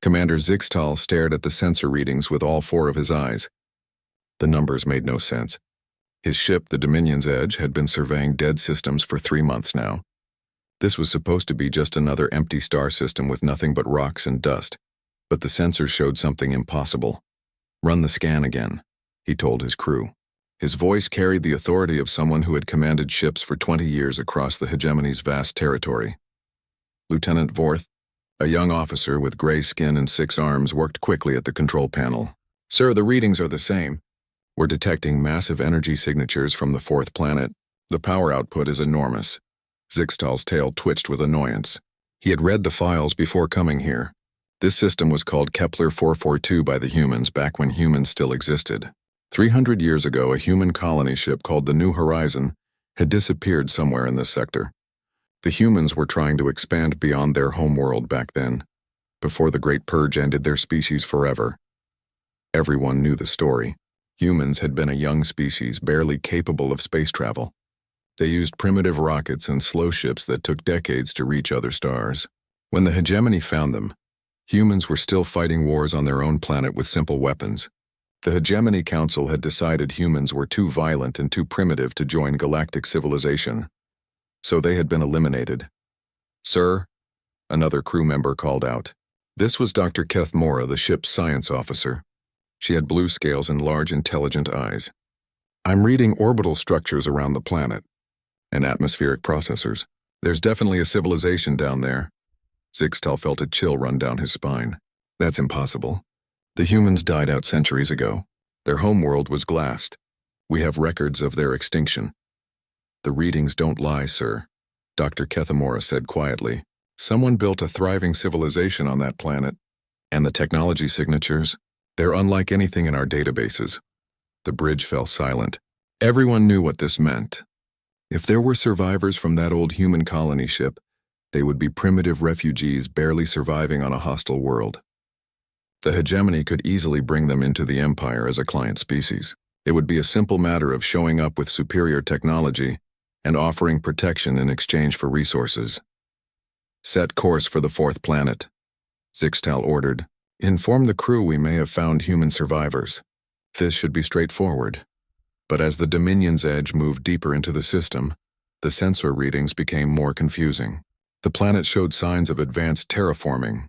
Commander Zixtal stared at the sensor readings with all four of his eyes. The numbers made no sense. His ship, the Dominion's Edge, had been surveying dead systems for 3 months now. This was supposed to be just another empty star system with nothing but rocks and dust, but the sensors showed something impossible. "Run the scan again," he told his crew. His voice carried the authority of someone who had commanded ships for 20 years across the hegemony's vast territory. Lieutenant Vorth, a young officer with gray skin and 6 arms, worked quickly at the control panel. "Sir, the readings are the same. We're detecting massive energy signatures from the 4th planet. The power output is enormous." Zixtal's tail twitched with annoyance. He had read the files before coming here. This system was called Kepler 442 by the humans back when humans still existed. 300 years ago, a human colony ship called the New Horizon had disappeared somewhere in this sector. The humans were trying to expand beyond their homeworld back then, before the Great Purge ended their species forever. Everyone knew the story. Humans had been a young species barely capable of space travel. They used primitive rockets and slow ships that took decades to reach other stars. When the hegemony found them, humans were still fighting wars on their own planet with simple weapons. The Hegemony Council had decided humans were too violent and too primitive to join galactic civilization, so they had been eliminated. "Sir," another crew member called out. This was Dr. Keth Mora, the ship's science officer. She had blue scales and large, intelligent eyes. "I'm reading orbital structures around the planet and atmospheric processors. There's definitely a civilization down there." Zixtal felt a chill run down his spine. "That's impossible. The humans died out centuries ago. Their homeworld was glassed. We have records of their extinction." "The readings don't lie, sir," Dr. Kethamora said quietly. "Someone built a thriving civilization on that planet. And the technology signatures, they're unlike anything in our databases." The bridge fell silent. Everyone knew what this meant. If there were survivors from that old human colony ship, they would be primitive refugees barely surviving on a hostile world. The hegemony could easily bring them into the Empire as a client species. It would be a simple matter of showing up with superior technology and offering protection in exchange for resources. "Set course for the 4th planet," Zixtal ordered. "Inform the crew we may have found human survivors. This should be straightforward." But as the Dominion's Edge moved deeper into the system, the sensor readings became more confusing. The planet showed signs of advanced terraforming.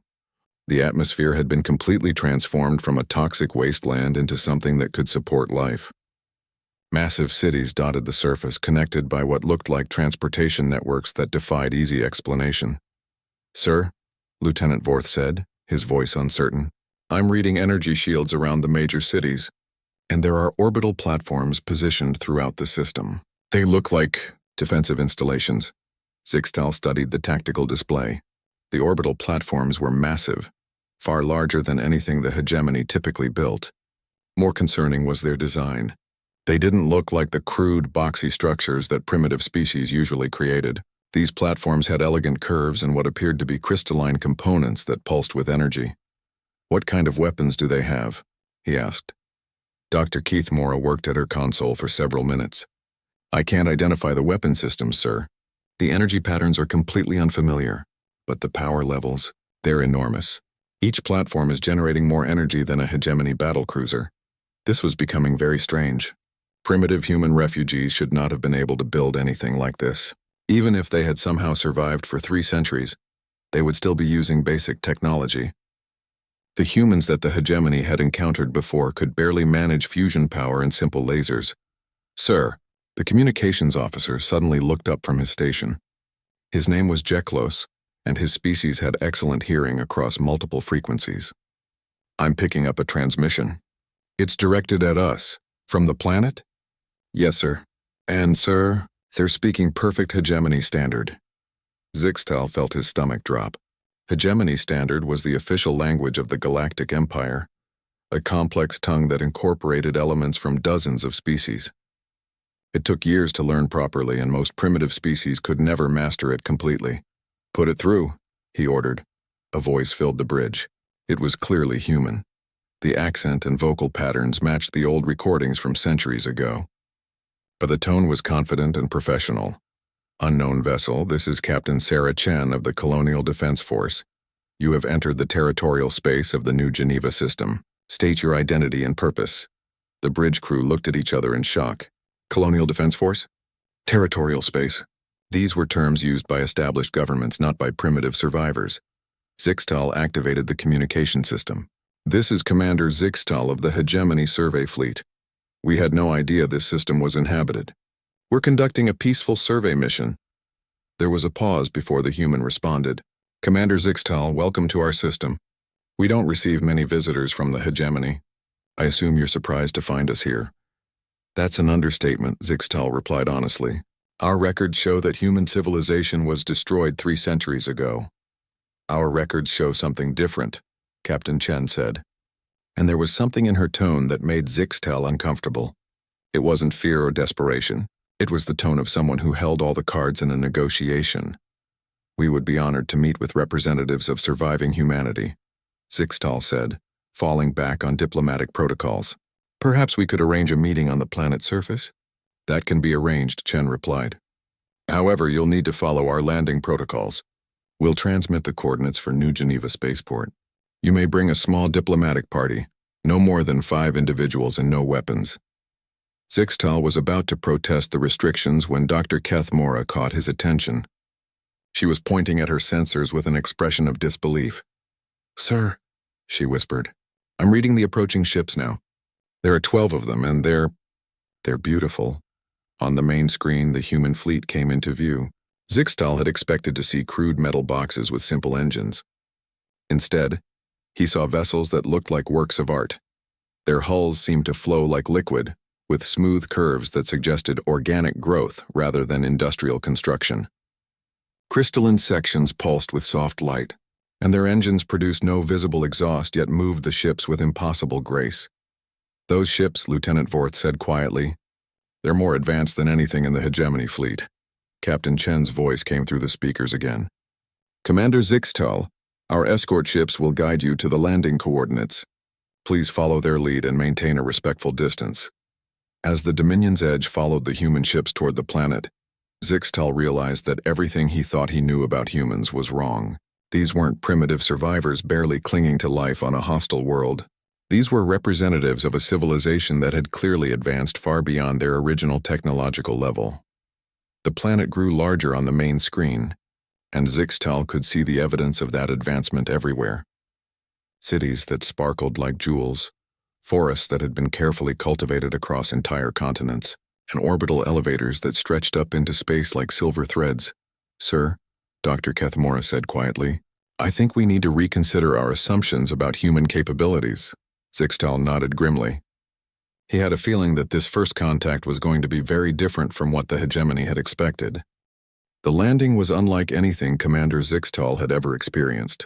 The atmosphere had been completely transformed from a toxic wasteland into something that could support life. Massive cities dotted the surface, connected by what looked like transportation networks that defied easy explanation. "Sir," Lieutenant Vorth said, his voice uncertain, "I'm reading energy shields around the major cities, and there are orbital platforms positioned throughout the system. They look like defensive installations." Zixtal studied the tactical display. The orbital platforms were massive, far larger than anything the hegemony typically built. More concerning was their design. They didn't look like the crude, boxy structures that primitive species usually created. These platforms had elegant curves and what appeared to be crystalline components that pulsed with energy. "What kind of weapons do they have?" he asked. Dr. Keith Mora worked at her console for several minutes. "I can't identify the weapon systems, sir. The energy patterns are completely unfamiliar. But the power levels, they're enormous. Each platform is generating more energy than a hegemony battlecruiser." This was becoming very strange. Primitive human refugees should not have been able to build anything like this. Even if they had somehow survived for 3 centuries, they would still be using basic technology. The humans that the hegemony had encountered before could barely manage fusion power and simple lasers. "Sir," the communications officer suddenly looked up from his station. His name was Jeklos, and his species had excellent hearing across multiple frequencies. "I'm picking up a transmission. It's directed at us. From the planet?" "Yes, sir. And, sir, they're speaking perfect hegemony standard." Zixtal felt his stomach drop. Hegemony standard was the official language of the Galactic Empire, a complex tongue that incorporated elements from dozens of species. It took years to learn properly, and most primitive species could never master it completely. "Put it through," he ordered. A voice filled the bridge. It was clearly human. The accent and vocal patterns matched the old recordings from centuries ago. But the tone was confident and professional. "Unknown vessel, this is Captain Sarah Chen of the Colonial Defense Force. You have entered the territorial space of the New Geneva system. State your identity and purpose. The bridge crew looked at each other in shock. Colonial Defense Force? Territorial space. These were terms used by established governments, not by primitive survivors. Zixtal activated the communication system. This is Commander Zixtal of the Hegemony Survey Fleet. We had no idea this system was inhabited. We're conducting a peaceful survey mission. There was a pause before the human responded. Commander Zixtal, welcome to our system. We don't receive many visitors from the Hegemony. I assume you're surprised to find us here. That's an understatement, Zixtal replied honestly. Our records show that human civilization was destroyed 3 centuries ago. Our records show something different, Captain Chen said. And there was something in her tone that made Zixtal uncomfortable. It wasn't fear or desperation. It was the tone of someone who held all the cards in a negotiation. We would be honored to meet with representatives of surviving humanity, Zixtal said, falling back on diplomatic protocols. Perhaps we could arrange a meeting on the planet's surface? That can be arranged, Chen replied. However, you'll need to follow our landing protocols. We'll transmit the coordinates for New Geneva Spaceport. You may bring a small diplomatic party, no more than 5 individuals and no weapons. Zixtal was about to protest the restrictions when Dr. Kethmora caught his attention. She was pointing at her sensors with an expression of disbelief. Sir, she whispered, I'm reading the approaching ships now. There are 12 of them, and they're beautiful. On the main screen, the human fleet came into view. Zixtal had expected to see crude metal boxes with simple engines. Instead, he saw vessels that looked like works of art. Their hulls seemed to flow like liquid, with smooth curves that suggested organic growth rather than industrial construction. Crystalline sections pulsed with soft light, and their engines produced no visible exhaust yet moved the ships with impossible grace. Those ships, Lieutenant Vorth said quietly, they're more advanced than anything in the Hegemony fleet. Captain Chen's voice came through the speakers again. Commander Zixtal, our escort ships will guide you to the landing coordinates. Please follow their lead and maintain a respectful distance. As the Dominion's edge followed the human ships toward the planet, Zixtal realized that everything he thought he knew about humans was wrong. These weren't primitive survivors barely clinging to life on a hostile world. These were representatives of a civilization that had clearly advanced far beyond their original technological level. The planet grew larger on the main screen, and Zixtal could see the evidence of that advancement everywhere. Cities that sparkled like jewels, forests that had been carefully cultivated across entire continents, and orbital elevators that stretched up into space like silver threads. Sir, Dr. Kethmora said quietly, I think we need to reconsider our assumptions about human capabilities. Zixtal nodded grimly. He had a feeling that this first contact was going to be very different from what the Hegemony had expected. The landing was unlike anything Commander Zixtal had ever experienced.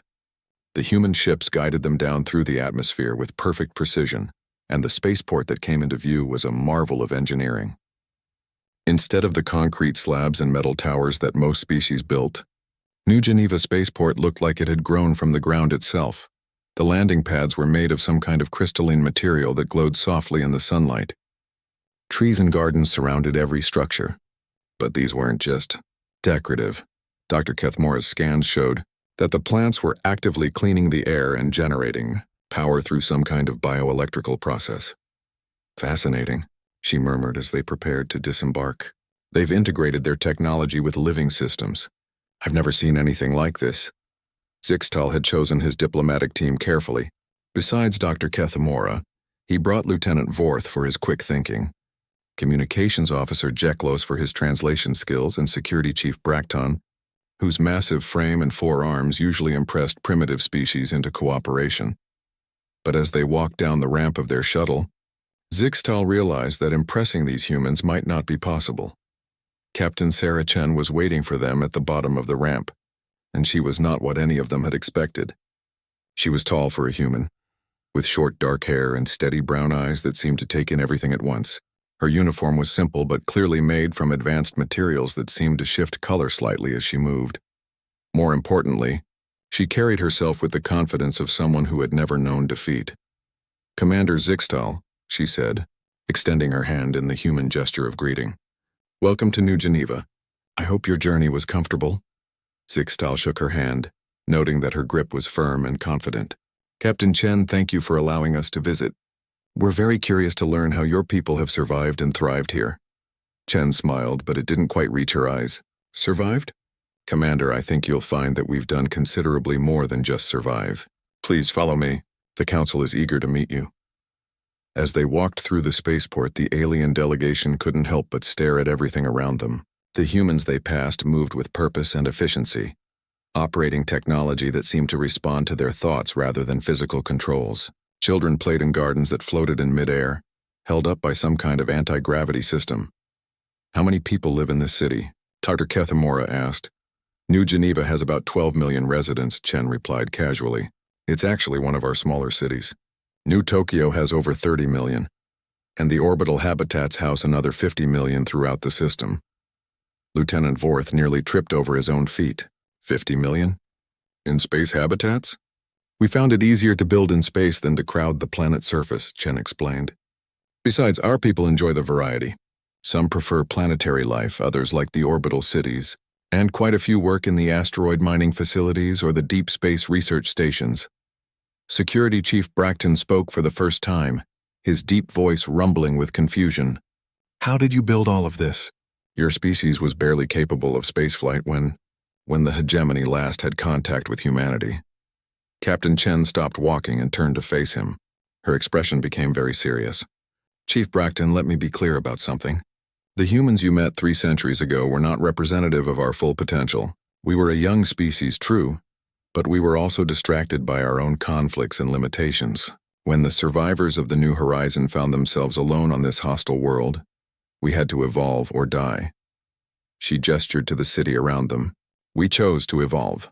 The human ships guided them down through the atmosphere with perfect precision, and the spaceport that came into view was a marvel of engineering. Instead of the concrete slabs and metal towers that most species built, New Geneva Spaceport looked like it had grown from the ground itself. The landing pads were made of some kind of crystalline material that glowed softly in the sunlight. Trees and gardens surrounded every structure. But these weren't just decorative. Dr. Kethmora's scans showed that the plants were actively cleaning the air and generating power through some kind of bioelectrical process. Fascinating, she murmured as they prepared to disembark. They've integrated their technology with living systems. I've never seen anything like this. Zixtal had chosen his diplomatic team carefully. Besides Dr. Kethmora, he brought Lieutenant Vorth for his quick thinking, Communications Officer Jeklos for his translation skills, and Security Chief Bracton, whose massive frame and 4 arms usually impressed primitive species into cooperation. But as they walked down the ramp of their shuttle, Zixtal realized that impressing these humans might not be possible. Captain Sarah Chen was waiting for them at the bottom of the ramp, and she was not what any of them had expected. She was tall for a human, with short dark hair and steady brown eyes that seemed to take in everything at once. Her uniform was simple but clearly made from advanced materials that seemed to shift color slightly as she moved. More importantly, she carried herself with the confidence of someone who had never known defeat. Commander Zixtal, she said, extending her hand in the human gesture of greeting. Welcome to New Geneva. I hope your journey was comfortable. Zixtal shook her hand. noting that her grip was firm and confident. "Captain Chen, thank you for allowing us to visit. We're very curious to learn how your people have survived and thrived here." Chen smiled, but it didn't quite reach her eyes. "Survived? Commander, I think you'll find that we've done considerably more than just survive. Please follow me. The Council is eager to meet you." As they walked through the spaceport, the alien delegation couldn't help but stare at everything around them. The humans they passed moved with purpose and efficiency, operating technology that seemed to respond to their thoughts rather than physical controls. Children played in gardens that floated in midair, held up by some kind of anti-gravity system. "How many people live in this city?" Dr. Kethamora asked. "New Geneva has about 12 million residents," Chen replied casually. "It's actually one of our smaller cities. New Tokyo has over 30 million, and the orbital habitats house another 50 million throughout the system." Lieutenant Vorth nearly tripped over his own feet. 50 million? In space habitats? "We found it easier to build in space than to crowd the planet's surface," Chen explained. "Besides, our people enjoy the variety. Some prefer planetary life, others like the orbital cities, and quite a few work in the asteroid mining facilities or the deep space research stations." Security Chief Bracton spoke for the first time, his deep voice rumbling with confusion. "How did you build all of this? Your species was barely capable of spaceflight when the hegemony last had contact with humanity." Captain Chen stopped walking and turned to face him. Her expression became very serious. "Chief Bracton, let me be clear about something. The humans you met 3 centuries ago were not representative of our full potential. We were a young species, true, but we were also distracted by our own conflicts and limitations. When the survivors of the New Horizon found themselves alone on this hostile world, we had to evolve or die." She gestured to the city around them. "We chose to evolve."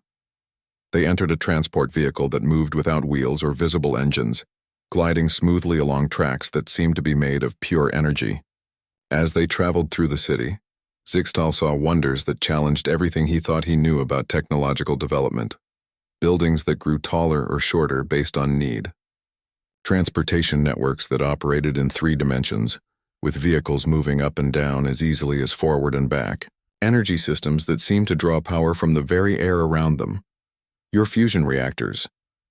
They entered a transport vehicle that moved without wheels or visible engines, gliding smoothly along tracks that seemed to be made of pure energy. As they traveled through the city, Zixtal saw wonders that challenged everything he thought he knew about technological development. Buildings that grew taller or shorter based on need. Transportation networks that operated in 3 dimensions, with vehicles moving up and down as easily as forward and back. Energy systems that seemed to draw power from the very air around them. "Your fusion reactors,"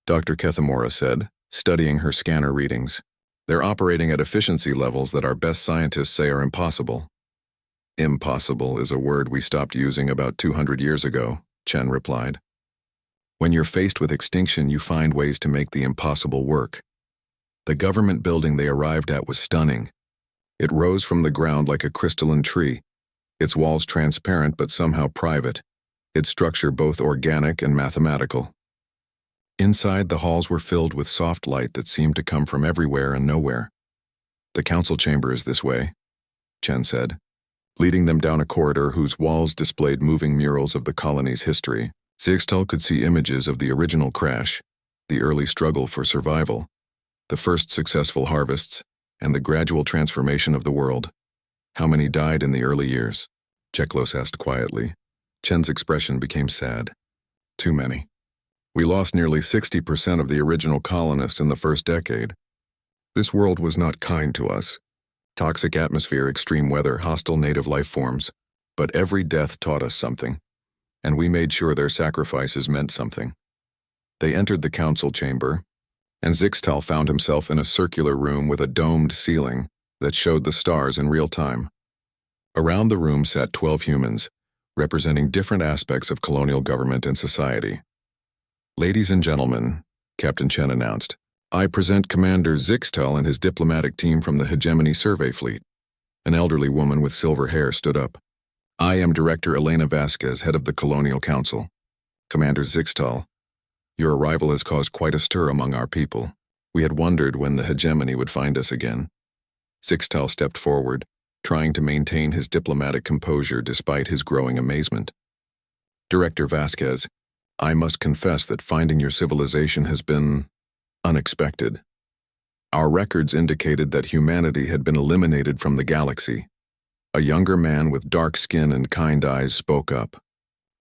Dr. Kethamora said, studying her scanner readings. "They're operating at efficiency levels that our best scientists say are impossible." "Impossible is a word we stopped using about 200 years ago," Chen replied. "When you're faced with extinction, you find ways to make the impossible work." The government building they arrived at was stunning. It rose from the ground like a crystalline tree, its walls transparent but somehow private, its structure both organic and mathematical. Inside, the halls were filled with soft light that seemed to come from everywhere and nowhere. "The council chamber is this way," Chen said, leading them down a corridor whose walls displayed moving murals of the colony's history. Zixtal could see images of the original crash, the early struggle for survival, the first successful harvests, and the gradual transformation of the world. "How many died in the early years?" Cheklos asked quietly. Chen's expression became sad. "Too many. We lost nearly 60% of the original colonists in the first decade. This world was not kind to us. Toxic atmosphere, extreme weather, hostile native life forms. But every death taught us something, and we made sure their sacrifices meant something." They entered the council chamber, and Zixtal found himself in a circular room with a domed ceiling that showed the stars in real time. Around the room sat 12 humans, representing different aspects of colonial government and society. "Ladies and gentlemen," Captain Chen announced, "I present Commander Zixtal and his diplomatic team from the Hegemony Survey Fleet." An elderly woman with silver hair stood up. "I am Director Elena Vasquez, head of the Colonial Council. Commander Zixtal, your arrival has caused quite a stir among our people. We had wondered when the Hegemony would find us again." Zixtal stepped forward, trying to maintain his diplomatic composure despite his growing amazement. "Director Vasquez, I must confess that finding your civilization has been unexpected. Our records indicated that humanity had been eliminated from the galaxy." A younger man with dark skin and kind eyes spoke up.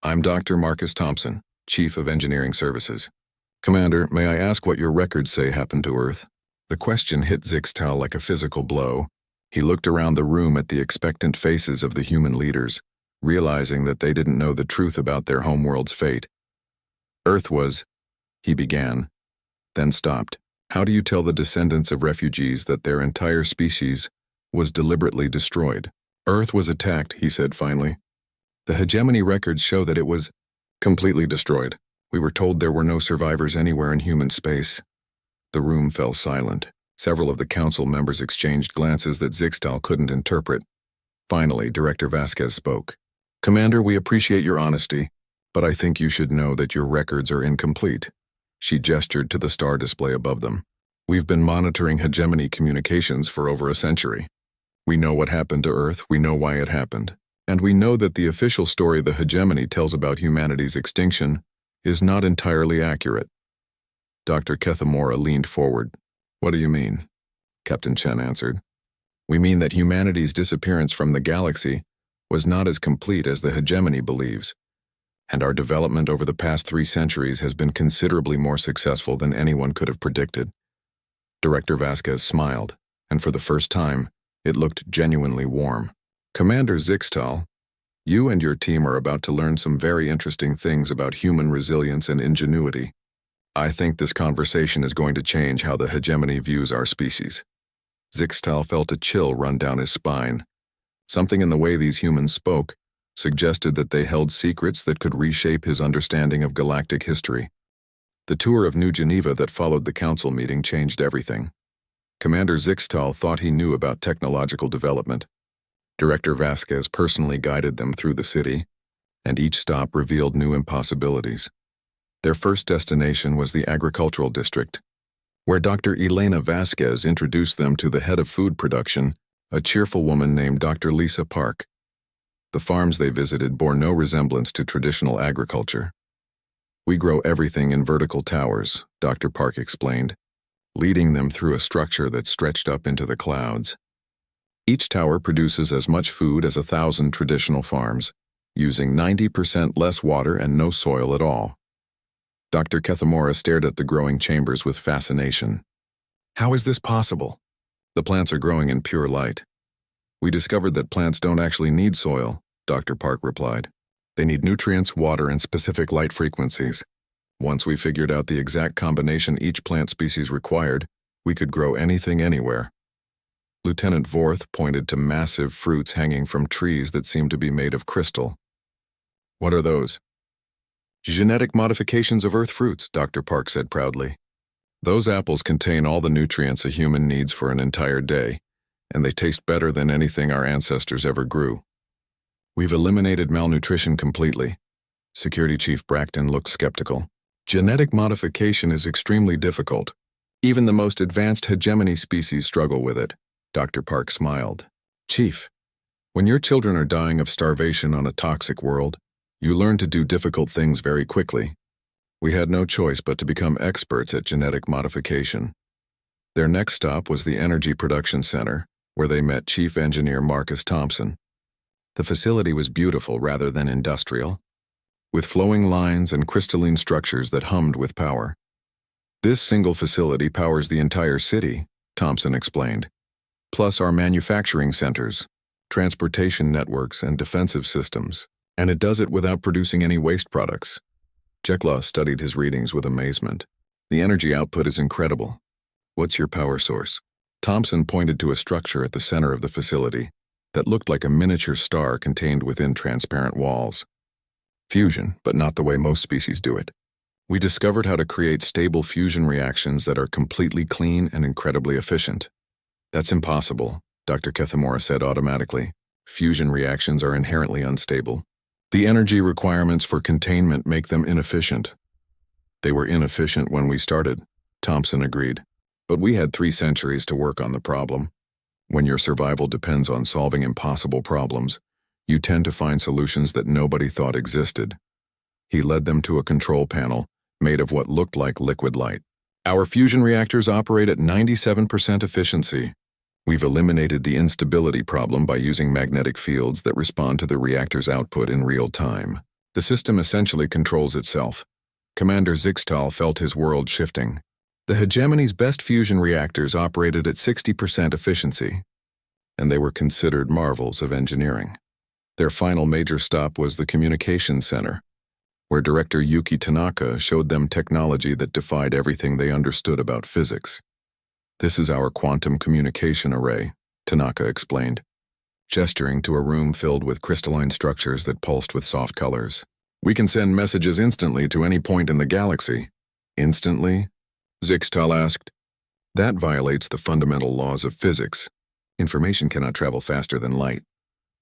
"I'm Dr. Marcus Thompson, Chief of Engineering Services. Commander, may I ask what your records say happened to Earth?" The question hit Zixtal like a physical blow. He looked around the room at the expectant faces of the human leaders, realizing that they didn't know the truth about their homeworld's fate. Earth was, he began, then stopped. How do you tell the descendants of refugees that their entire species was deliberately destroyed? Earth was attacked, he said finally. The hegemony records show that it was completely destroyed. We were told there were no survivors anywhere in human space. The room fell silent. Several of the council members exchanged glances that Zixtal couldn't interpret. Finally, Director Vasquez spoke. Commander, we appreciate your honesty, but I think you should know that your records are incomplete. She gestured to the star display above them. We've been monitoring hegemony communications for over a century. We know what happened to Earth, we know why it happened, and we know that the official story the hegemony tells about humanity's extinction is not entirely accurate. Dr. Kethamora leaned forward. What do you mean? Captain Chen answered. We mean that humanity's disappearance from the galaxy was not as complete as the hegemony believes, and our development over the past 3 centuries has been considerably more successful than anyone could have predicted. Director Vasquez smiled, and for the first time, it looked genuinely warm. Commander Zixtal, you and your team are about to learn some very interesting things about human resilience and ingenuity. I think this conversation is going to change how the hegemony views our species. Zixtal felt a chill run down his spine. Something in the way these humans spoke suggested that they held secrets that could reshape his understanding of galactic history. The tour of New Geneva that followed the council meeting changed everything. Commander Zixtal thought he knew about technological development. Director Vasquez personally guided them through the city, and each stop revealed new impossibilities. Their first destination was the agricultural district, where Dr. Elena Vasquez introduced them to the head of food production, a cheerful woman named Dr. Lisa Park. The farms they visited bore no resemblance to traditional agriculture. We grow everything in vertical towers, Dr. Park explained, leading them through a structure that stretched up into the clouds. Each tower produces as much food as 1,000 traditional farms, using 90% less water and no soil at all. Dr. Kethamora stared at the growing chambers with fascination. How is this possible? The plants are growing in pure light. We discovered that plants don't actually need soil, Dr. Park replied. They need nutrients, water, and specific light frequencies. Once we figured out the exact combination each plant species required, we could grow anything anywhere. Lieutenant Vorth pointed to massive fruits hanging from trees that seemed to be made of crystal. What are those? Genetic modifications of Earth fruits, Dr. Park said proudly. Those apples contain all the nutrients a human needs for an entire day, and they taste better than anything our ancestors ever grew. We've eliminated malnutrition completely. Security Chief Bracton looked skeptical. Genetic modification is extremely difficult. Even the most advanced hegemony species struggle with it. Dr. Park smiled. Chief, when your children are dying of starvation on a toxic world, you learn to do difficult things very quickly. We had no choice but to become experts at genetic modification. Their next stop was the Energy Production Center, where they met Chief Engineer Marcus Thompson. The facility was beautiful rather than industrial, with flowing lines and crystalline structures that hummed with power. This single facility powers the entire city, Thompson explained, plus our manufacturing centers, transportation networks, and defensive systems. And it does it without producing any waste products. Jeklaw studied his readings with amazement. The energy output is incredible. What's your power source? Thompson pointed to a structure at the center of the facility that looked like a miniature star contained within transparent walls. Fusion, but not the way most species do it. We discovered how to create stable fusion reactions that are completely clean and incredibly efficient. That's impossible, Dr. Kethamora said automatically. Fusion reactions are inherently unstable. The energy requirements for containment make them inefficient. They were inefficient when we started, Thompson agreed. But we had 3 centuries to work on the problem. When your survival depends on solving impossible problems, you tend to find solutions that nobody thought existed. He led them to a control panel made of what looked like liquid light. Our fusion reactors operate at 97% efficiency. We've eliminated the instability problem by using magnetic fields that respond to the reactor's output in real time. The system essentially controls itself. Commander Zixtal felt his world shifting. The hegemony's best fusion reactors operated at 60% efficiency, and they were considered marvels of engineering. Their final major stop was the communications center, where director Yuki Tanaka showed them technology that defied everything they understood about physics. "This is our quantum communication array," Tanaka explained, gesturing to a room filled with crystalline structures that pulsed with soft colors. "We can send messages instantly to any point in the galaxy." "Instantly?" Zixtal asked. "That violates the fundamental laws of physics. Information cannot travel faster than light."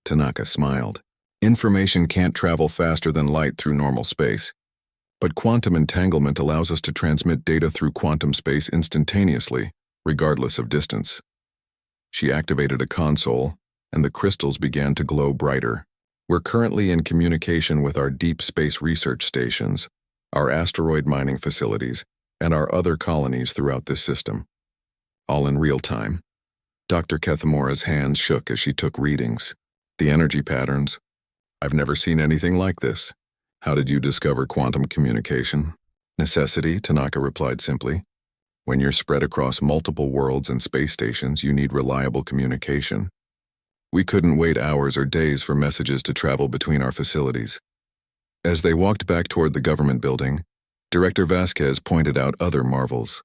Tanaka smiled. "Information can't travel faster than light through normal space. But quantum entanglement allows us to transmit data through quantum space instantaneously, regardless of distance." She activated a console, and the crystals began to glow brighter. "We're currently in communication with our deep space research stations, our asteroid mining facilities, and our other colonies throughout this system. All in real time." Dr. Kethamura's hands shook as she took readings. "The energy patterns. I've never seen anything like this. How did you discover quantum communication?" "Necessity," Tanaka replied simply. "When you're spread across multiple worlds and space stations, you need reliable communication. We couldn't wait hours or days for messages to travel between our facilities." As they walked back toward the government building, Director Vasquez pointed out other marvels.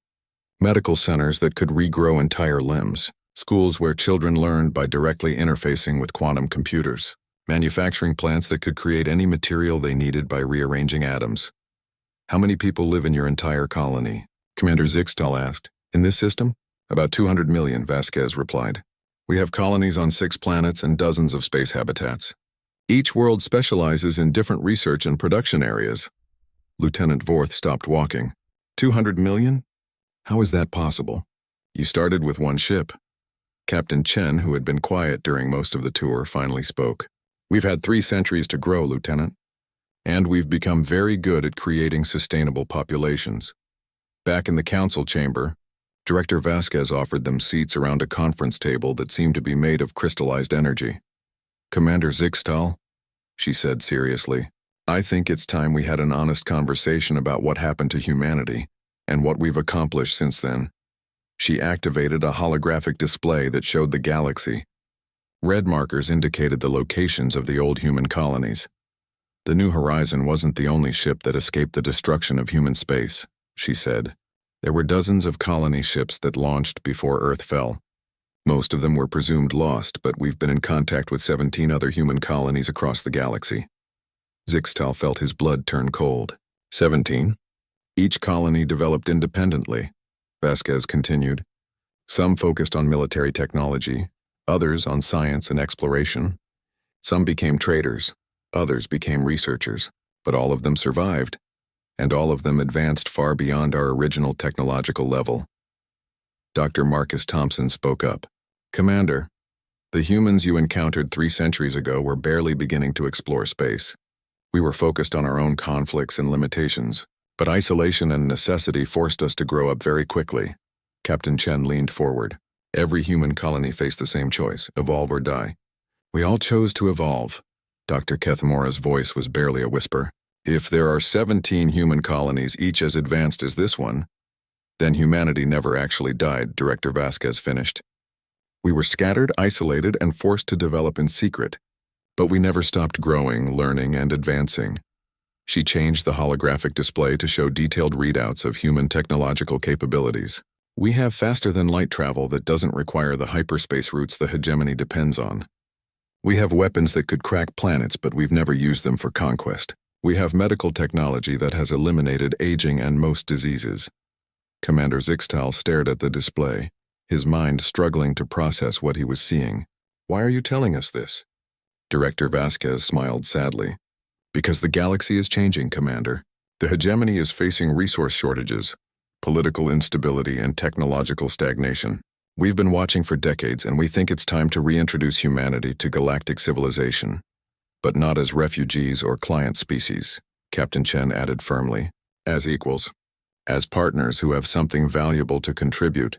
Medical centers that could regrow entire limbs, schools where children learned by directly interfacing with quantum computers, manufacturing plants that could create any material they needed by rearranging atoms. "How many people live in your entire colony?" Commander Zixtal asked. "In this system?" "About 200 million, Vasquez replied. "We have colonies on 6 planets and dozens of space habitats. Each world specializes in different research and production areas." Lieutenant Vorth stopped walking. 200 million? How is that possible? You started with one ship." Captain Chen, who had been quiet during most of the tour, finally spoke. "We've had 3 centuries to grow, Lieutenant. And we've become very good at creating sustainable populations." Back in the council chamber, Director Vasquez offered them seats around a conference table that seemed to be made of crystallized energy. "Commander Zixtal," she said seriously, "I think it's time we had an honest conversation about what happened to humanity and what we've accomplished since then." She activated a holographic display that showed the galaxy. Red markers indicated the locations of the old human colonies. "The New Horizon wasn't the only ship that escaped the destruction of human space," she said. "There were dozens of colony ships that launched before Earth fell. Most of them were presumed lost, but we've been in contact with 17 other human colonies across the galaxy." Zixtal felt his blood turn cold. 17? Each colony developed independently, Vasquez continued. Some focused on military technology, others on science and exploration. Some became traders, others became researchers, but all of them survived, and all of them advanced far beyond our original technological level. Dr. Marcus Thompson spoke up. "Commander, the humans you encountered 3 centuries ago were barely beginning to explore space. We were focused on our own conflicts and limitations, but isolation and necessity forced us to grow up very quickly." Captain Chen leaned forward. "Every human colony faced the same choice, evolve or die. We all chose to evolve." Dr. Kethamura's voice was barely a whisper. "If there are 17 human colonies, each as advanced as this one, then humanity never actually died," Director Vasquez finished. "We were scattered, isolated, and forced to develop in secret, but we never stopped growing, learning, and advancing." She changed the holographic display to show detailed readouts of human technological capabilities. "We have faster-than-light travel that doesn't require the hyperspace routes the hegemony depends on. We have weapons that could crack planets, but we've never used them for conquest. We have medical technology that has eliminated aging and most diseases." Commander Zixtal stared at the display, his mind struggling to process what he was seeing. "Why are you telling us this?" Director Vasquez smiled sadly. "Because the galaxy is changing, Commander. The hegemony is facing resource shortages, political instability, and technological stagnation. We've been watching for decades, and we think it's time to reintroduce humanity to galactic civilization. But not as refugees or client species," Captain Chen added firmly. "As equals. As partners who have something valuable to contribute."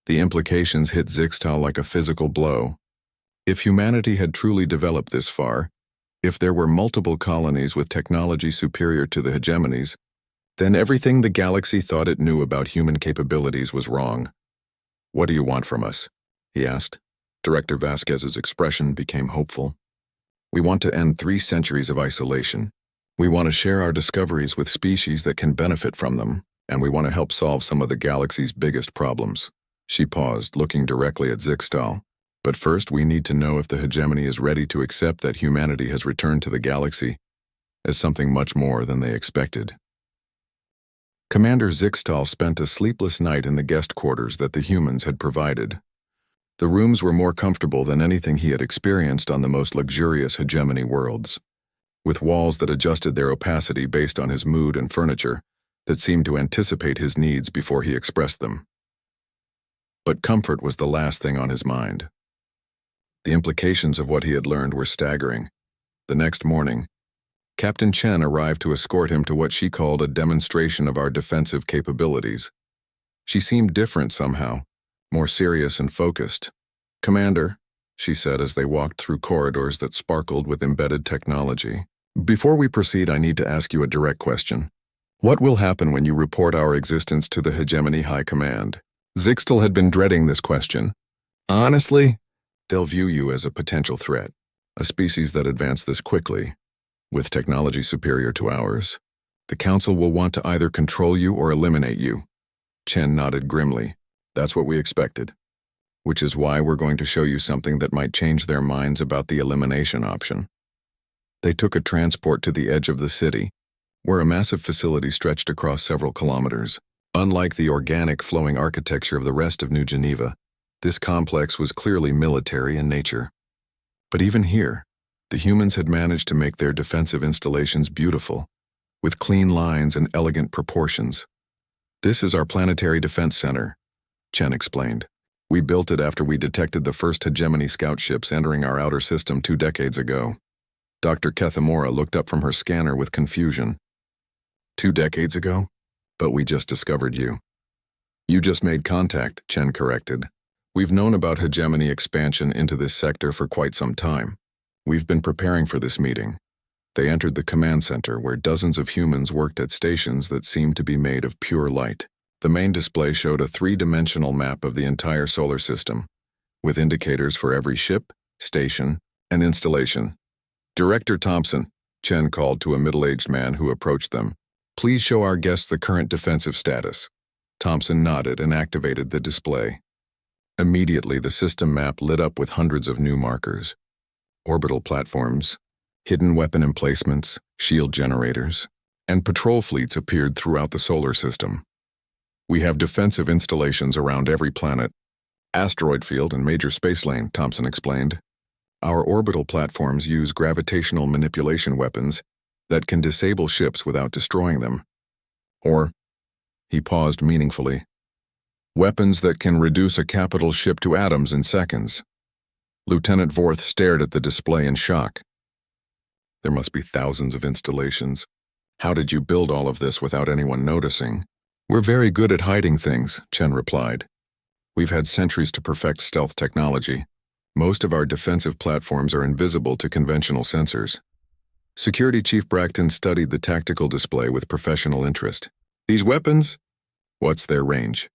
The implications hit Zixtal like a physical blow. If humanity had truly developed this far, if there were multiple colonies with technology superior to the hegemonies, then everything the galaxy thought it knew about human capabilities was wrong. "What do you want from us?" he asked. Director Vasquez's expression became hopeful. "We want to end 3 centuries of isolation. We want to share our discoveries with species that can benefit from them, and we want to help solve some of the galaxy's biggest problems. She paused, looking directly at Zixtal. But first, we need to know if the hegemony is ready to accept that humanity has returned to the galaxy as something much more than they expected. Commander Zixtal spent a sleepless night in the guest quarters that the humans had provided. The rooms were more comfortable than anything he had experienced on the most luxurious hegemony worlds, with walls that adjusted their opacity based on his mood and furniture that seemed to anticipate his needs before he expressed them. But comfort was the last thing on his mind. The implications of what he had learned were staggering. The next morning, Captain Chen arrived to escort him to what she called a demonstration of our defensive capabilities. She seemed different somehow, more serious and focused. "Commander," she said as they walked through corridors that sparkled with embedded technology. "Before we proceed, I need to ask you a direct question. What will happen when you report our existence to the Hegemony High Command?" Zixtal had been dreading this question. "Honestly, they'll view you as a potential threat, a species that advanced this quickly, with technology superior to ours. The Council will want to either control you or eliminate you." Chen nodded grimly. "That's what we expected. Which is why we're going to show you something that might change their minds about the elimination option." They took a transport to the edge of the city, where a massive facility stretched across several kilometers. Unlike the organic flowing architecture of the rest of New Geneva, this complex was clearly military in nature. But even here, the humans had managed to make their defensive installations beautiful, with clean lines and elegant proportions. "This is our planetary defense center," Chen explained. "We built it after we detected the first hegemony scout ships entering our outer system 2 decades ago." Dr. Kethamora looked up from her scanner with confusion. 2 decades ago? But we just discovered you." "You just made contact," Chen corrected. "We've known about hegemony expansion into this sector for quite some time. We've been preparing for this meeting." They entered the command center where dozens of humans worked at stations that seemed to be made of pure light. The main display showed a 3-dimensional map of the entire solar system, with indicators for every ship, station, and installation. "Director Thompson," Chen called to a middle-aged man who approached them, "please show our guests the current defensive status." Thompson nodded and activated the display. Immediately, the system map lit up with hundreds of new markers. Orbital platforms, hidden weapon emplacements, shield generators, and patrol fleets appeared throughout the solar system. "We have defensive installations around every planet, asteroid field and major space lane," Thompson explained. "Our orbital platforms use gravitational manipulation weapons that can disable ships without destroying them. Or," he paused meaningfully, "weapons that can reduce a capital ship to atoms in seconds." Lieutenant Vorth stared at the display in shock. "There must be thousands of installations. How did you build all of this without anyone noticing?" "We're very good at hiding things," Chen replied. "We've had centuries to perfect stealth technology. Most of our defensive platforms are invisible to conventional sensors." Security Chief Bracton studied the tactical display with professional interest. "These weapons? What's their range?"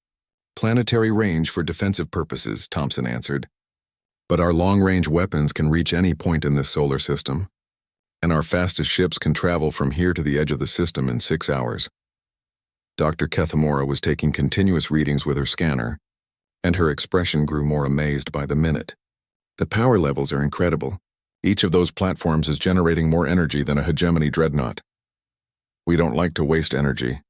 "Planetary range for defensive purposes," Thompson answered. "But our long-range weapons can reach any point in this solar system, and our fastest ships can travel from here to the edge of the system in 6 hours." Dr. Kethamora was taking continuous readings with her scanner, and her expression grew more amazed by the minute. "The power levels are incredible. Each of those platforms is generating more energy than a hegemony dreadnought." "We don't like to waste energy,"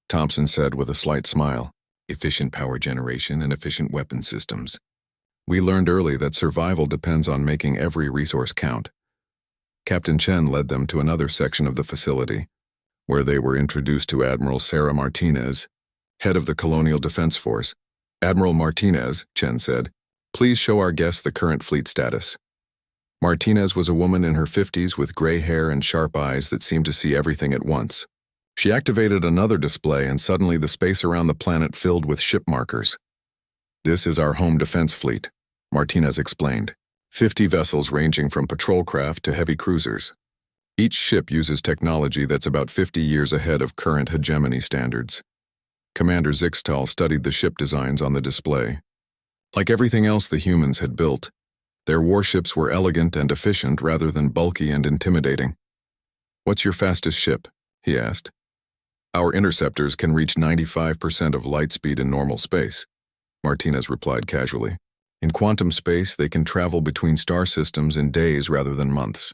Thompson said with a slight smile. "Efficient power generation and efficient weapon systems. We learned early that survival depends on making every resource count." Captain Chen led them to another section of the facility, where they were introduced to Admiral Sarah Martinez, head of the Colonial Defense Force. "Admiral Martinez," Chen said, "please show our guests the current fleet status." Martinez was a woman in her 50s with gray hair and sharp eyes that seemed to see everything at once. She activated another display, and suddenly the space around the planet filled with ship markers. "This is our home defense fleet," Martinez explained. 50 vessels ranging from patrol craft to heavy cruisers. Each ship uses technology that's about 50 years ahead of current hegemony standards. Commander Zixtal studied the ship designs on the display. Like everything else the humans had built, their warships were elegant and efficient rather than bulky and intimidating. "What's your fastest ship?" he asked. "Our interceptors can reach 95% of light speed in normal space," Martinez replied casually. "In quantum space, they can travel between star systems in days rather than months."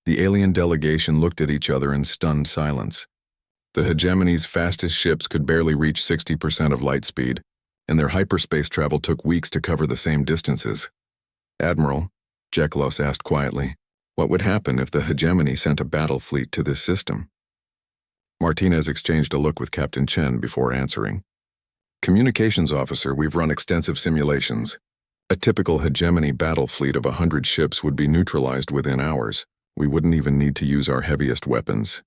The alien delegation looked at each other in stunned silence. The hegemony's fastest ships could barely reach 60% of light speed, and their hyperspace travel took weeks to cover the same distances. "Admiral," Jeklos asked quietly, "what would happen if the hegemony sent a battle fleet to this system?" Martinez exchanged a look with Captain Chen before answering. "Communications officer, we've run extensive simulations. A typical hegemony battle fleet of 100 ships would be neutralized within hours. We wouldn't even need to use our heaviest weapons."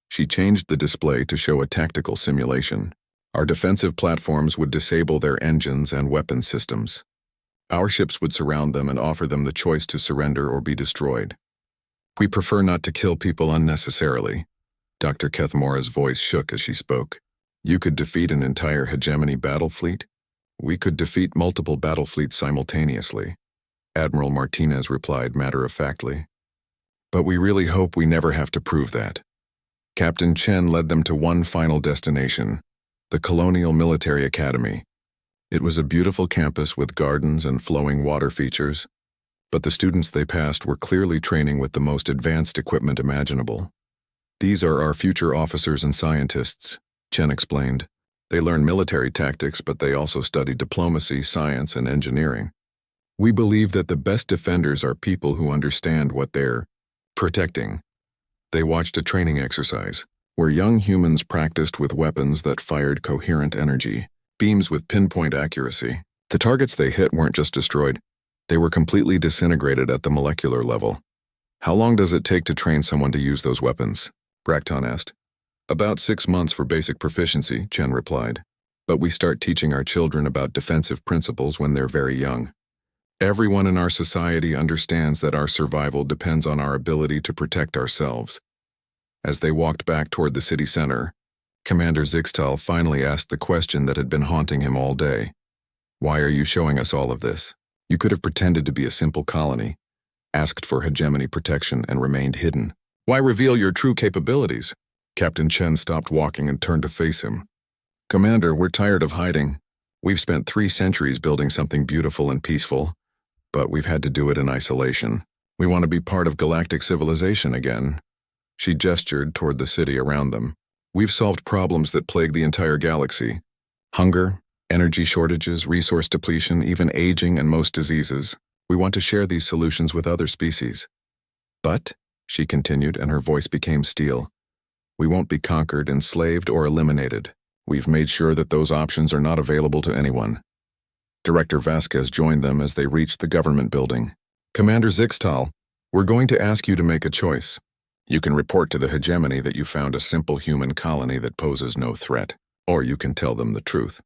She changed the display to show a tactical simulation. "Our defensive platforms would disable their engines and weapon systems. Our ships would surround them and offer them the choice to surrender or be destroyed. We prefer not to kill people unnecessarily." Dr. Kethmora's voice shook as she spoke. "You could defeat an entire hegemony battle fleet? We could defeat multiple battle fleets simultaneously," Admiral Martinez replied matter-of-factly. "But we really hope we never have to prove that." Captain Chen led them to one final destination, the Colonial Military Academy. It was a beautiful campus with gardens and flowing water features, but the students they passed were clearly training with the most advanced equipment imaginable. "These are our future officers and scientists," Chen explained. "They learn military tactics, but they also study diplomacy, science, and engineering. We believe that the best defenders are people who understand what they're protecting." They watched a training exercise, where young humans practiced with weapons that fired coherent energy, beams with pinpoint accuracy. The targets they hit weren't just destroyed, they were completely disintegrated at the molecular level. "How long does it take to train someone to use those weapons?" Bracton asked. "About 6 months for basic proficiency," Chen replied. "But we start teaching our children about defensive principles when they're very young. Everyone in our society understands that our survival depends on our ability to protect ourselves." As they walked back toward the city center, Commander Zixtal finally asked the question that had been haunting him all day. "Why are you showing us all of this? You could have pretended to be a simple colony, asked for hegemony protection, and remained hidden. Why reveal your true capabilities?" Captain Chen stopped walking and turned to face him. "Commander, we're tired of hiding. We've spent 3 centuries building something beautiful and peaceful, but we've had to do it in isolation. We want to be part of galactic civilization again." She gestured toward the city around them. "We've solved problems that plague the entire galaxy. Hunger, energy shortages, resource depletion, even aging and most diseases. We want to share these solutions with other species. But," she continued, and her voice became steel, "we won't be conquered, enslaved, or eliminated. We've made sure that those options are not available to anyone." Director Vasquez joined them as they reached the government building. "Commander Zixtal, we're going to ask you to make a choice. You can report to the hegemony that you found a simple human colony that poses no threat, or you can tell them the truth,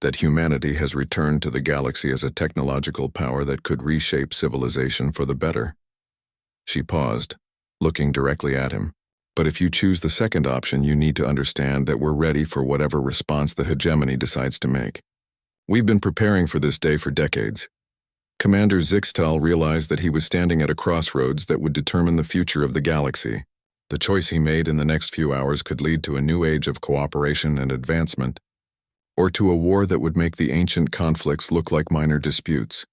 that humanity has returned to the galaxy as a technological power that could reshape civilization for the better." She paused, looking directly at him. "But if you choose the second option, you need to understand that we're ready for whatever response the hegemony decides to make. We've been preparing for this day for decades." Commander Zixtal realized that he was standing at a crossroads that would determine the future of the galaxy. The choice he made in the next few hours could lead to a new age of cooperation and advancement, or to a war that would make the ancient conflicts look like minor disputes.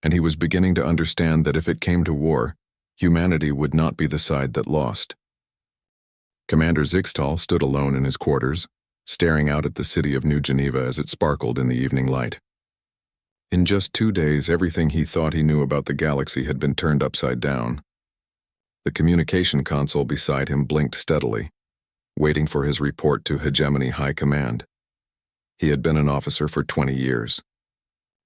And he was beginning to understand that if it came to war, humanity would not be the side that lost. Commander Zixtal stood alone in his quarters, staring out at the city of New Geneva as it sparkled in the evening light. In just 2 days, everything he thought he knew about the galaxy had been turned upside down. The communication console beside him blinked steadily, waiting for his report to Hegemony High Command. He had been an officer for 20 years.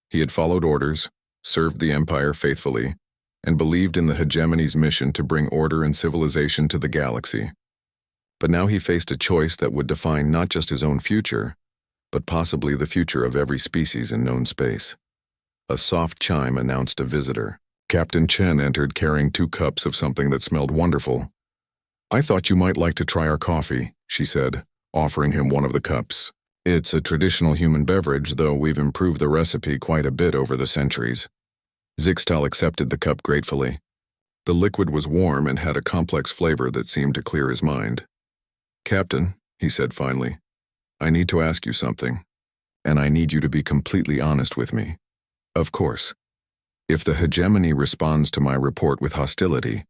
He had followed orders, served the Empire faithfully, and believed in the hegemony's mission to bring order and civilization to the galaxy. But now he faced a choice that would define not just his own future, but possibly the future of every species in known space. A soft chime announced a visitor. Captain Chen entered carrying 2 cups of something that smelled wonderful. "I thought you might like to try our coffee," she said, offering him one of the cups. "It's a traditional human beverage, though we've improved the recipe quite a bit over the centuries." Zixtal accepted the cup gratefully. The liquid was warm and had a complex flavor that seemed to clear his mind. "Captain," he said finally, "I need to ask you something, and I need you to be completely honest with me." "Of course. If the hegemony responds to my report with hostility,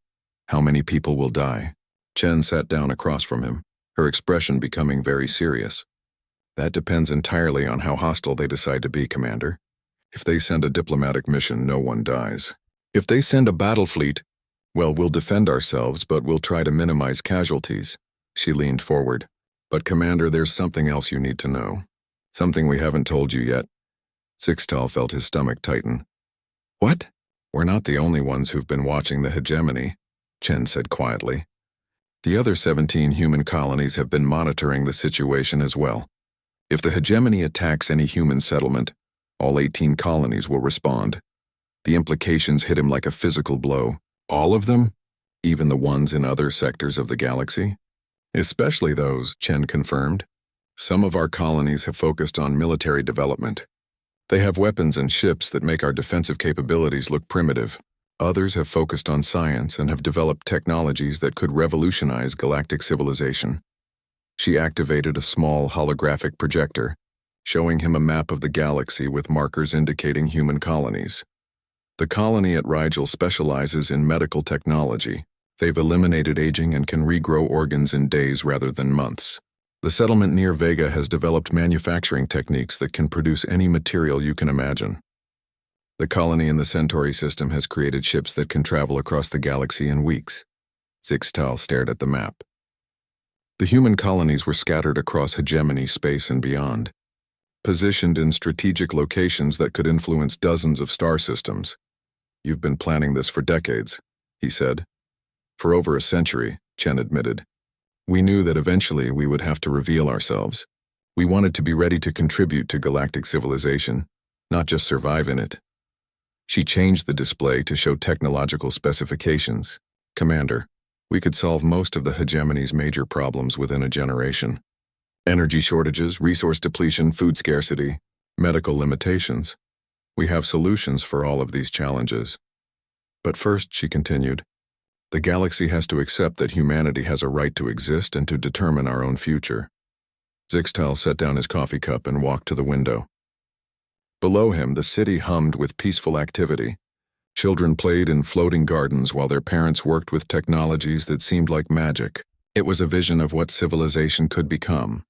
how many people will die?" Chen sat down across from him, her expression becoming very serious. "That depends entirely on how hostile they decide to be, Commander. If they send a diplomatic mission, no one dies. If they send a battle fleet, well, we'll defend ourselves, but we'll try to minimize casualties." She leaned forward. "But Commander, there's something else you need to know. Something we haven't told you yet." Sixtal felt his stomach tighten. "What?" "We're not the only ones who've been watching the hegemony," Chen said quietly. "The other 17 human colonies have been monitoring the situation as well. If the hegemony attacks any human settlement, all 18 colonies will respond. The implications hit him like a physical blow. All of them? Even the ones in other sectors of the galaxy?" "Especially those," Chen confirmed. "Some of our colonies have focused on military development. They have weapons and ships that make our defensive capabilities look primitive. Others have focused on science and have developed technologies that could revolutionize galactic civilization." She activated a small holographic projector, showing him a map of the galaxy with markers indicating human colonies. "The colony at Rigel specializes in medical technology. They've eliminated aging and can regrow organs in days rather than months. The settlement near Vega has developed manufacturing techniques that can produce any material you can imagine. The colony in the Centauri system has created ships that can travel across the galaxy in weeks." Sixtal stared at the map. The human colonies were scattered across hegemony space and beyond, positioned in strategic locations that could influence dozens of star systems. "You've been planning this for decades," he said. "For over a century," Chen admitted. "We knew that eventually we would have to reveal ourselves. We wanted to be ready to contribute to galactic civilization, not just survive in it." She changed the display to show technological specifications. "Commander, we could solve most of the hegemony's major problems within a generation. Energy shortages, resource depletion, food scarcity, medical limitations. We have solutions for all of these challenges. But first," she continued, "the galaxy has to accept that humanity has a right to exist and to determine our own future." Sixtal set down his coffee cup and walked to the window. Below him, the city hummed with peaceful activity. Children played in floating gardens while their parents worked with technologies that seemed like magic. It was a vision of what civilization could become.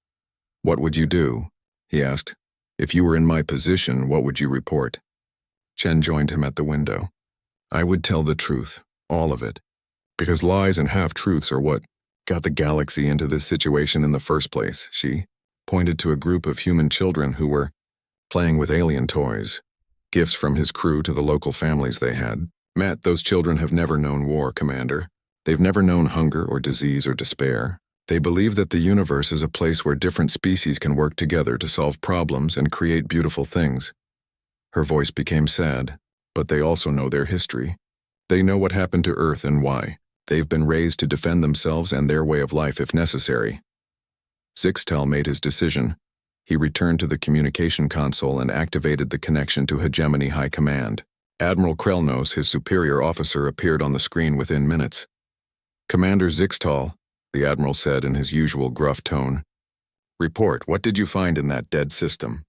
"What would you do?" he asked. "If you were in my position, what would you report?" Chen joined him at the window. "I would tell the truth, all of it. Because lies and half-truths are what got the galaxy into this situation in the first place." She pointed to a group of human children who were playing with alien toys, gifts from his crew to the local families they had. "Matt, those children have never known war, Commander. They've never known hunger or disease or despair. They believe that the universe is a place where different species can work together to solve problems and create beautiful things." Her voice became sad, but they also know their history. They know what happened to Earth and why. They've been raised to defend themselves and their way of life if necessary. Sixtal made his decision. He returned to the communication console and activated the connection to Hegemony High Command. Admiral Krelnos, his superior officer, appeared on the screen within minutes. "Commander Sixtal," the Admiral said in his usual gruff tone. "Report, what did you find in that dead system?"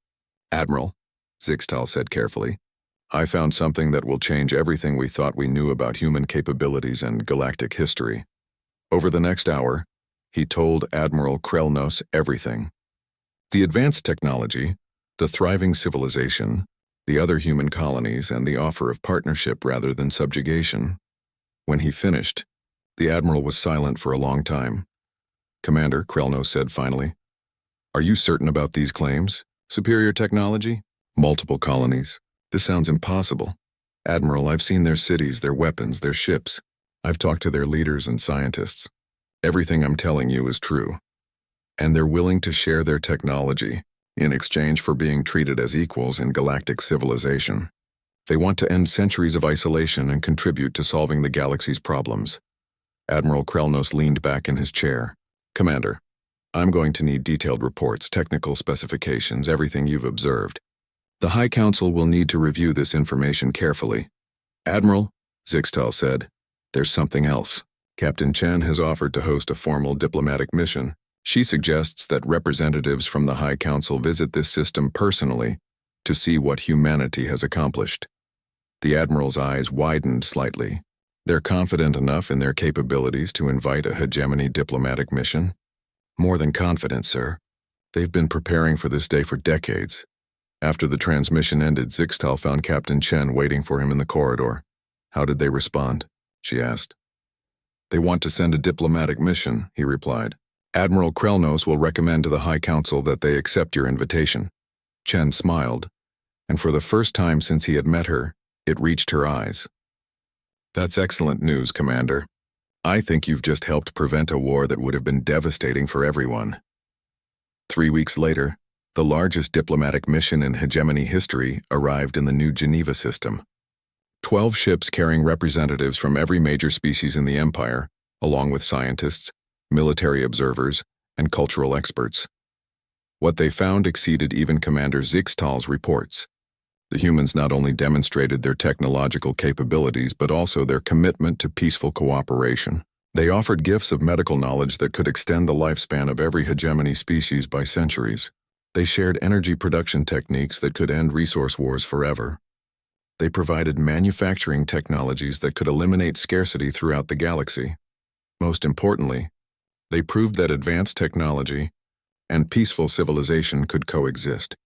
"Admiral," Sixtal said carefully, "I found something that will change everything we thought we knew about human capabilities and galactic history." Over the next hour, he told Admiral Krelnos everything. The advanced technology, the thriving civilization, the other human colonies, and the offer of partnership rather than subjugation. When he finished, the Admiral was silent for a long time. "Commander," Krelnos said finally, "are you certain about these claims? Superior technology? Multiple colonies? This sounds impossible." "Admiral, I've seen their cities, their weapons, their ships. I've talked to their leaders and scientists. Everything I'm telling you is true. And they're willing to share their technology in exchange for being treated as equals in galactic civilization. They want to end centuries of isolation and contribute to solving the galaxy's problems." Admiral Krelnos leaned back in his chair. "Commander, I'm going to need detailed reports, technical specifications, everything you've observed. The High Council will need to review this information carefully." "Admiral," Sixtal said, There's something else. Captain Chen has offered to host a formal diplomatic mission. She suggests that representatives from the High Council visit this system personally to see what humanity has accomplished. The Admiral's eyes widened slightly. They're confident enough in their capabilities to invite a hegemony diplomatic mission? More than confident, sir. They've been preparing for this day for decades. After the transmission ended, Zixtal found Captain Chen waiting for him in the corridor. How did they respond? She asked. They want to send a diplomatic mission, he replied. Admiral Krelnos will recommend to the High Council that they accept your invitation. Chen smiled, and for the first time since he had met her, it reached her eyes. That's excellent news, Commander. I think you've just helped prevent a war that would have been devastating for everyone. 3 weeks later, the largest diplomatic mission in hegemony history arrived in the new Geneva system. 12 ships carrying representatives from every major species in the Empire, along with scientists, military observers, and cultural experts. What they found exceeded even Commander Zixtal's reports. The humans not only demonstrated their technological capabilities but also their commitment to peaceful cooperation. They offered gifts of medical knowledge that could extend the lifespan of every hegemony species by centuries. They shared energy production techniques that could end resource wars forever. They provided manufacturing technologies that could eliminate scarcity throughout the galaxy. Most importantly, they proved that advanced technology and peaceful civilization could coexist.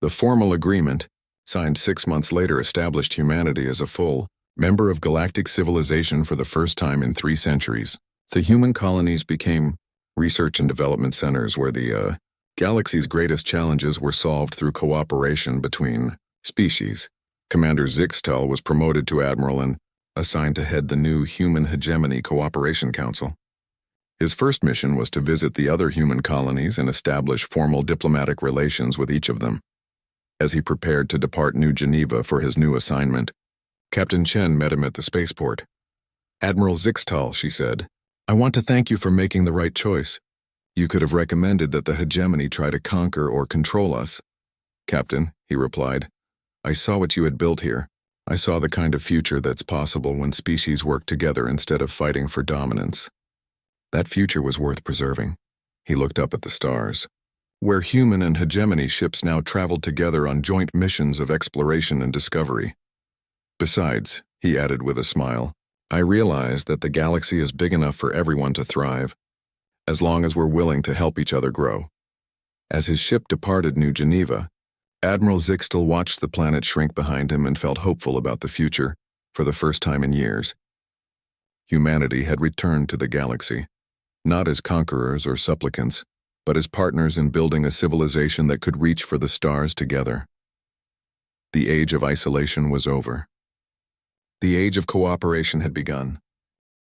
The formal agreement, signed 6 months later, established humanity as a full member of galactic civilization for the first time in 3 centuries. The human colonies became research and development centers where the galaxy's greatest challenges were solved through cooperation between species. Commander Zixtal was promoted to Admiral and assigned to head the new Human Hegemony Cooperation Council. His first mission was to visit the other human colonies and establish formal diplomatic relations with each of them. As he prepared to depart New Geneva for his new assignment, Captain Chen met him at the spaceport. Admiral Zixtal, she said, I want to thank you for making the right choice. You could have recommended that the hegemony try to conquer or control us. Captain, he replied, I saw what you had built here. I saw the kind of future that's possible when species work together instead of fighting for dominance. That future was worth preserving. He looked up at the stars, where human and hegemony ships now traveled together on joint missions of exploration and discovery. Besides, he added with a smile, I realize that the galaxy is big enough for everyone to thrive, as long as we're willing to help each other grow. As his ship departed New Geneva, Admiral Zixtal watched the planet shrink behind him and felt hopeful about the future for the first time in years. Humanity had returned to the galaxy, not as conquerors or supplicants, but as partners in building a civilization that could reach for the stars together. The age of isolation was over. The age of cooperation had begun.